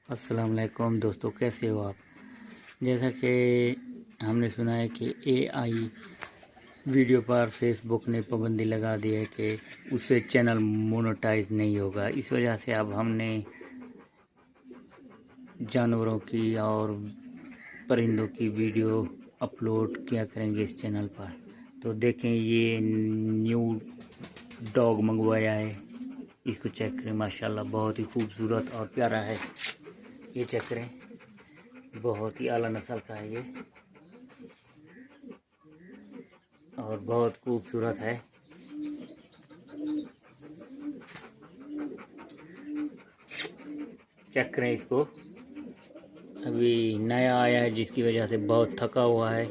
अस्सलाम वालेकुम दोस्तों, कैसे हो आप। जैसा कि हमने सुना है कि एआई वीडियो पर फेसबुक ने पाबंदी लगा दी है कि उससे चैनल मोनेटाइज नहीं होगा। इस वजह से अब हमने जानवरों की और परिंदों की वीडियो अपलोड किया करेंगे इस चैनल पर। तो देखें, ये न्यू डॉग मंगवाया है, इसको चेक करें। माशाल्लाह बहुत ही खूबसूरत और प्यारा है। ये चेक करें, बहुत ही आला नस्ल का है ये और बहुत खूबसूरत है। चेक करें इसको, अभी नया आया है जिसकी वजह से बहुत थका हुआ है।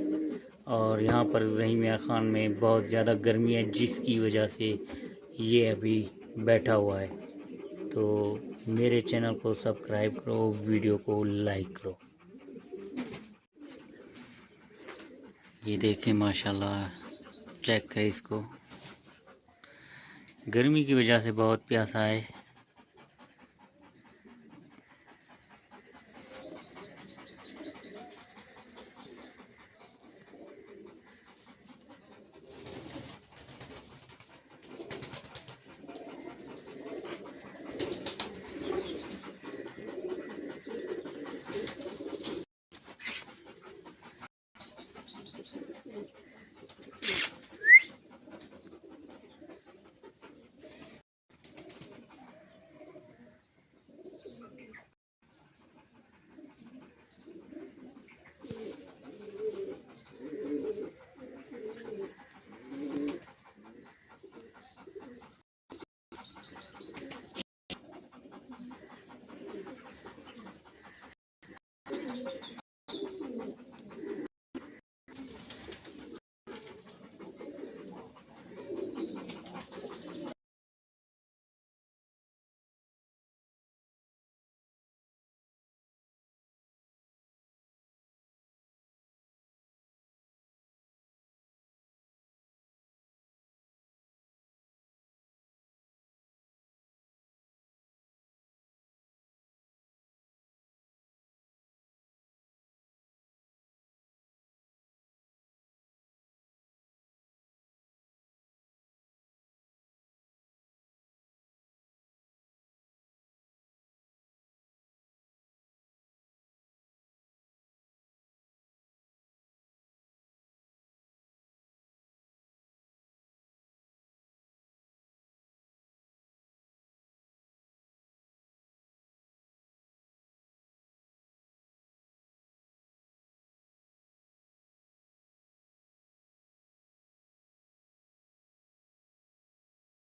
और यहाँ पर रहीम मियाँ खान में बहुत ज़्यादा गर्मी है जिसकी वजह से ये अभी बैठा हुआ है। तो मेरे चैनल को सब्सक्राइब करो, वीडियो को लाइक करो। ये देखें माशाल्लाह, चेक करें इसको, गर्मी की वजह से बहुत प्यासा है।